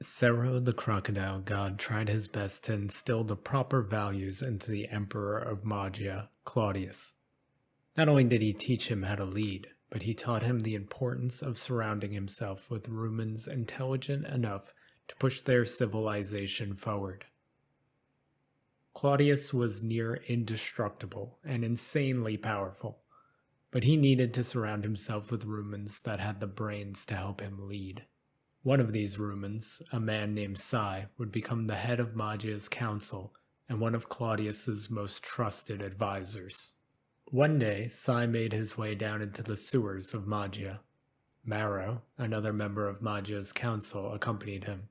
Cero the crocodile god tried his best to instill the proper values into the emperor of Magia, Claudius. Not only did he teach him how to lead, but he taught him the importance of surrounding himself with Rumans intelligent enough to push their civilization forward. Claudius was near indestructible and insanely powerful, but he needed to surround himself with Rumans that had the brains to help him lead. One of these Rumans, a man named Sai, would become the head of Magia's council and one of Claudius's most trusted advisors. One day, Sai made his way down into the sewers of Magia. Maro, another member of Magia's council, accompanied him.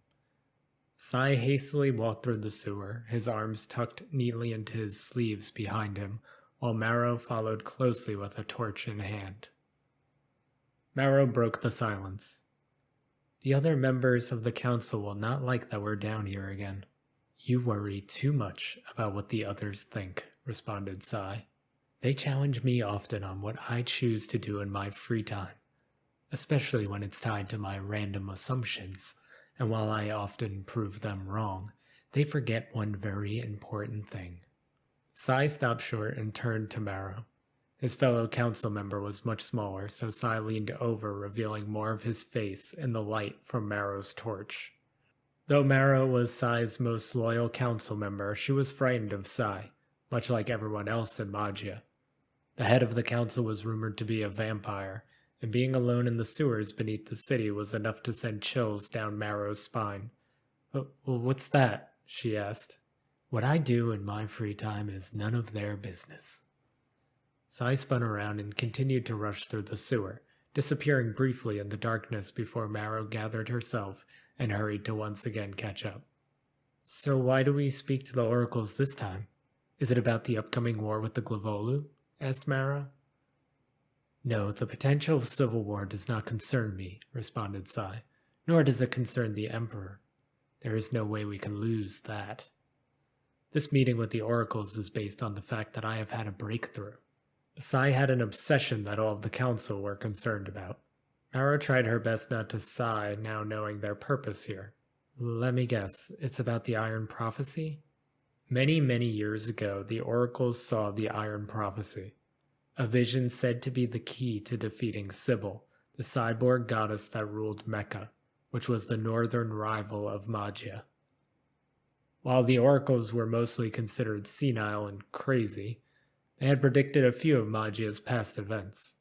Sai hastily walked through the sewer, his arms tucked neatly into his sleeves behind him, while Maro followed closely with a torch in hand. Maro broke the silence. The other members of the council will not like that we're down here again. You worry too much about what the others think, responded Sai. They challenge me often on what I choose to do in my free time, especially when it's tied to my random assumptions, and while I often prove them wrong, they forget one very important thing. Sai stopped short and turned to Maro. His fellow council member was much smaller, so Sai leaned over, revealing more of his face in the light from Maro's torch. Though Maro was Sai's most loyal council member, she was frightened of Sai, much like everyone else in Magia. The head of the council was rumored to be a vampire, and being alone in the sewers beneath the city was enough to send chills down Maro's spine. What's that?" she asked. "What I do in my free time is none of their business." Sai spun around and continued to rush through the sewer, disappearing briefly in the darkness before Maro gathered herself and hurried to once again catch up. "So why do we speak to the oracles this time? Is it about the upcoming war with the Glavolu?" asked Maro. "No, the potential of civil war does not concern me," responded Sai, "nor does it concern the Emperor. There is no way we can lose that. This meeting with the oracles is based on the fact that I have had a breakthrough." Sai had an obsession that all of the council were concerned about. Maro tried her best not to sigh, now knowing their purpose here. "Let me guess, it's about the Iron Prophecy?" Many, many years ago, the oracles saw the Iron Prophecy, a vision said to be the key to defeating Sybil, the cyborg goddess that ruled Mecca, which was the northern rival of Magia. While the oracles were mostly considered senile and crazy, they had predicted a few of Magia's past events.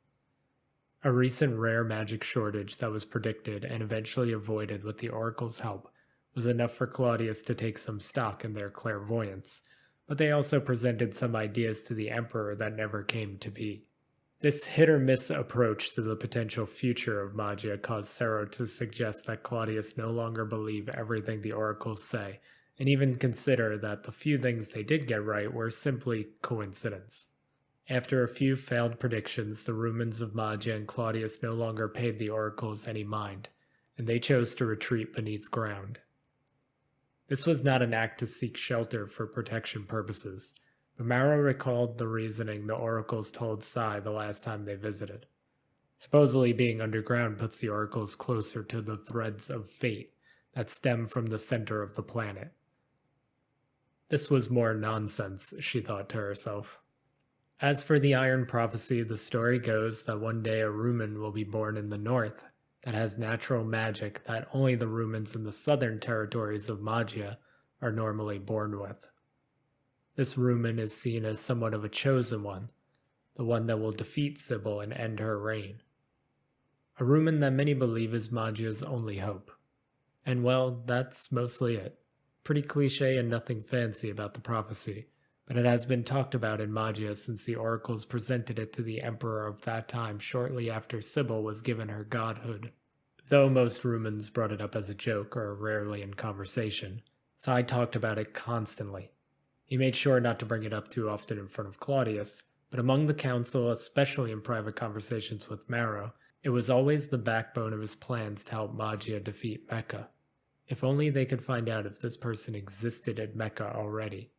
A recent rare magic shortage that was predicted and eventually avoided with the oracle's help was enough for Claudius to take some stock in their clairvoyance, but they also presented some ideas to the Emperor that never came to be. This hit-or-miss approach to the potential future of Magia caused Cero to suggest that Claudius no longer believe everything the oracles say, and even consider that the few things they did get right were simply coincidence. After a few failed predictions, the Rumans of Magia and Claudius no longer paid the oracles any mind, and they chose to retreat beneath ground. This was not an act to seek shelter for protection purposes, but Maro recalled the reasoning the oracles told Sai the last time they visited. Supposedly being underground puts the oracles closer to the threads of fate that stem from the center of the planet. This was more nonsense, she thought to herself. As for the Iron Prophecy, the story goes that one day a Ruman will be born in the north that has natural magic that only the Rumans in the southern territories of Magia are normally born with. This Ruman is seen as somewhat of a chosen one, the one that will defeat Sybil and end her reign. A Ruman that many believe is Magia's only hope. And well, that's mostly it. Pretty cliche and nothing fancy about the prophecy, but it has been talked about in Magia since the oracles presented it to the Emperor of that time shortly after Sybil was given her godhood. Though most Rumans brought it up as a joke or rarely in conversation, Sai talked about it constantly. He made sure not to bring it up too often in front of Claudius, but among the council, especially in private conversations with Maro, it was always the backbone of his plans to help Magia defeat Mecca. If only they could find out if this person existed at Mecca already.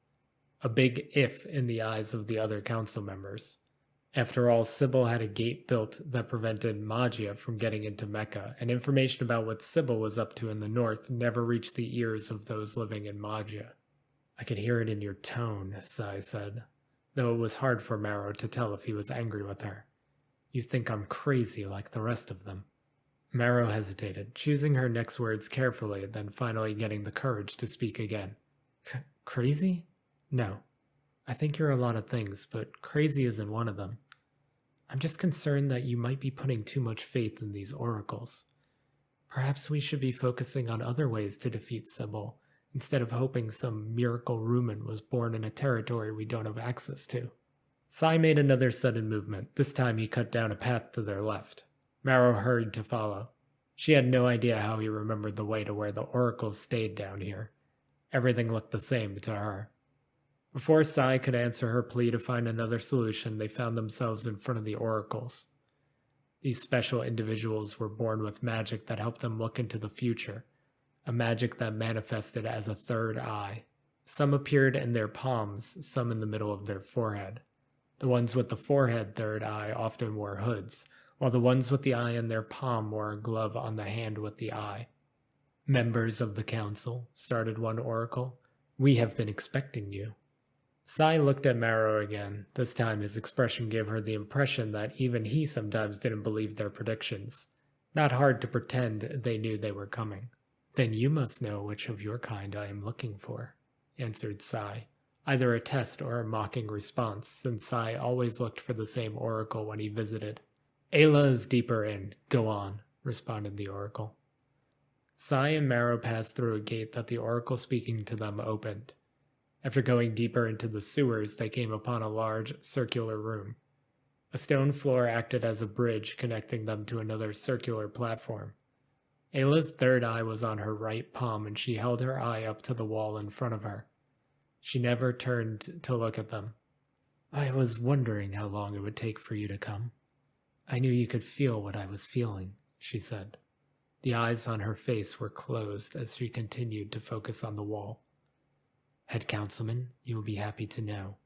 A big if in the eyes of the other council members. After all, Sybil had a gate built that prevented Magia from getting into Mecca, and information about what Sybil was up to in the north never reached the ears of those living in Magia. I could hear it in your tone, Sai said, though it was hard for Marrow to tell if he was angry with her. You think I'm crazy like the rest of them. Marrow hesitated, choosing her next words carefully, then finally getting the courage to speak again. Crazy? No. I think you're a lot of things, but crazy isn't one of them. I'm just concerned that you might be putting too much faith in these oracles. Perhaps we should be focusing on other ways to defeat Sybil, instead of hoping some miracle Rumen was born in a territory we don't have access to. Sai made another sudden movement. This time he cut down a path to their left. Marrow hurried to follow. She had no idea how he remembered the way to where the oracles stayed down here. Everything looked the same to her. Before Sai could answer her plea to find another solution, they found themselves in front of the oracles. These special individuals were born with magic that helped them look into the future, a magic that manifested as a third eye. Some appeared in their palms, some in the middle of their forehead. The ones with the forehead third eye often wore hoods, while the ones with the eye in their palm wore a glove on the hand with the eye. Members of the council, started one oracle, we have been expecting you. Sai looked at Marrow again. This time his expression gave her the impression that even he sometimes didn't believe their predictions. Not hard to pretend they knew they were coming. Then you must know which of your kind I am looking for, answered Sai, either a test or a mocking response, since Sai always looked for the same oracle when he visited. Ayla is deeper in. Go on, responded the oracle. Sai and Marrow passed through a gate that the oracle speaking to them opened. After going deeper into the sewers, they came upon a large, circular room. A stone floor acted as a bridge connecting them to another circular platform. Ayla's third eye was on her right palm, and she held her eye up to the wall in front of her. She never turned to look at them. I was wondering how long it would take for you to come. I knew you could feel what I was feeling, she said. The eyes on her face were closed as she continued to focus on the wall. Head Councilman, you will be happy to know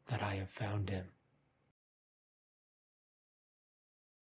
that I have found him.